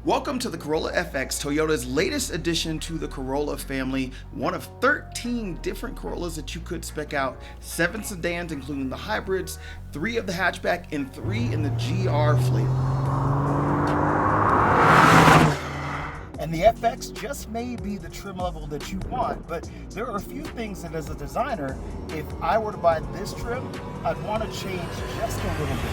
Welcome to the Corolla FX, Toyota's latest addition to the Corolla family. One of 13 different Corollas that you could spec out. 7 sedans, including the hybrids, 3 of the hatchback, and 3 in the GR flavor. And the FX just may be the trim level that you want, but there are a few things that as a designer, if I were to buy this trim, I'd want to change just a little bit.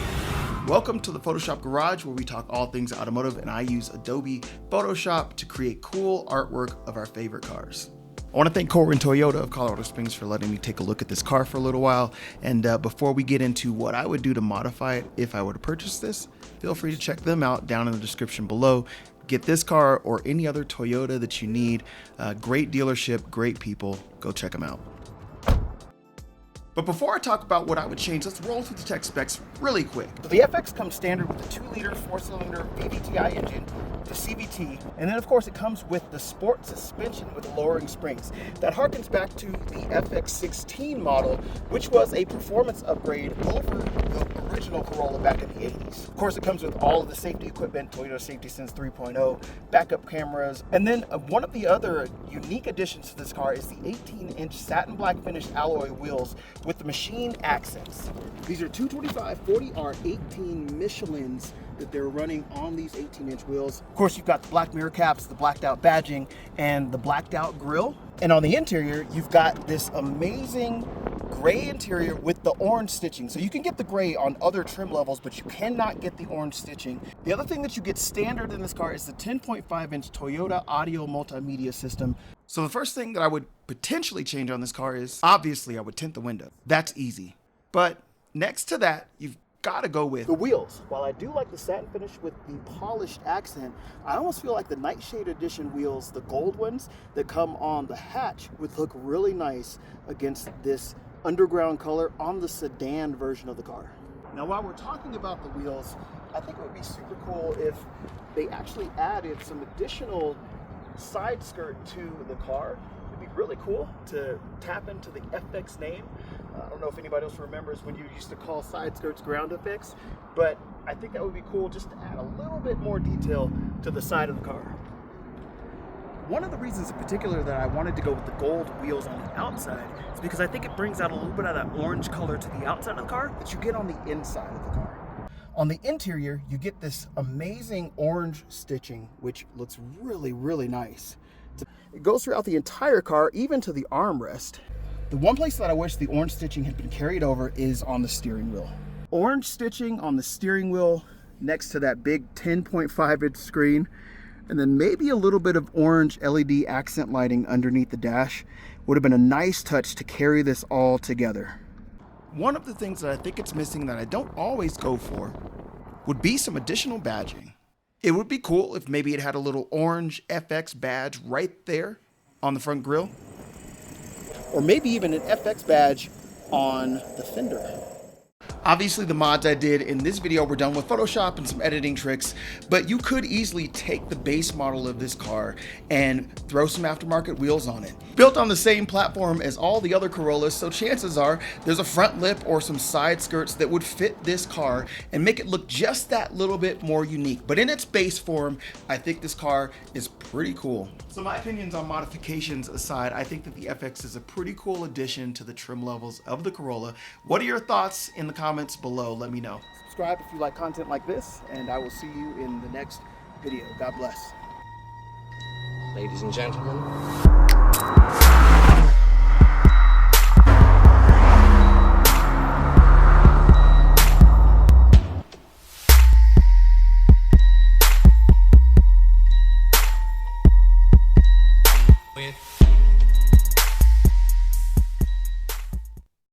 Welcome to the Photoshop Garage, where we talk all things automotive, and I use Adobe Photoshop to create cool artwork of our favorite cars. I want to thank Corbin Toyota of Colorado Springs for letting me take a look at this car for a little while. And before we get into what I would do to modify it if I were to purchase this, feel free to check them out down in the description below. Get this car or any other Toyota that you need. Great dealership, great people. Go check them out. But before I talk about what I would change, let's roll through the tech specs really quick. So the FX comes standard with the 2-liter 4-cylinder VVTi engine, the CVT, and then of course it comes with the sport suspension with the lowering springs. That harkens back to the FX16 model, which was a performance upgrade over the original Corolla back in the 80s. Of course, it comes with all of the safety equipment, Toyota Safety Sense 3.0, backup cameras, and then one of the other unique additions to this car is the 18-inch satin black finished alloy wheels with the machine accents. These are 225/40R18 Michelins that they're running on these 18-inch wheels. Of course, you've got the black mirror caps, the blacked out badging, and the blacked out grille. And on the interior, you've got this amazing gray interior with the orange stitching. So you can get the gray on other trim levels, but you cannot get the orange stitching. The other thing that you get standard in this car is the 10.5-inch Toyota audio multimedia system. So the first thing that I would potentially change on this car is, obviously, I would tint the window. That's easy. But next to that, you've got to go with the wheels. While I do like the satin finish with the polished accent, I almost feel like the Nightshade Edition wheels, the gold ones that come on the hatch, would look really nice against this underground color on the sedan version of the car. Now, while we're talking about the wheels, I think it would be super cool if they actually added some additional side skirt to the car. It'd be really cool to tap into the FX name. I don't know if anybody else remembers when you used to call side skirts ground effects, but I think that would be cool just to add a little bit more detail to the side of the car. One of the reasons in particular that I wanted to go with the gold wheels on the outside is because I think it brings out a little bit of that orange color to the outside of the car that you get on the inside of the car. On the interior, you get this amazing orange stitching, which looks really, really nice. It goes throughout the entire car, even to the armrest. The one place that I wish the orange stitching had been carried over is on the steering wheel. Orange stitching on the steering wheel next to that big 10.5-inch screen, and then maybe a little bit of orange LED accent lighting underneath the dash would have been a nice touch to carry this all together. One of the things that I think it's missing that I don't always go for would be some additional badging. It would be cool if maybe it had a little orange FX badge right there on the front grille, or maybe even an FX badge on the fender. Obviously, the mods I did in this video were done with Photoshop and some editing tricks, but you could easily take the base model of this car and throw some aftermarket wheels on it. Built on the same platform as all the other Corollas, so chances are there's a front lip or some side skirts that would fit this car and make it look just that little bit more unique. But in its base form, I think this car is pretty cool. So my opinions on modifications aside, I think that the FX is a pretty cool addition to the trim levels of the Corolla. What are your thoughts in the comments below? Let me know. Subscribe if you like content like this, and I will see you in the next video. God bless. Ladies and gentlemen.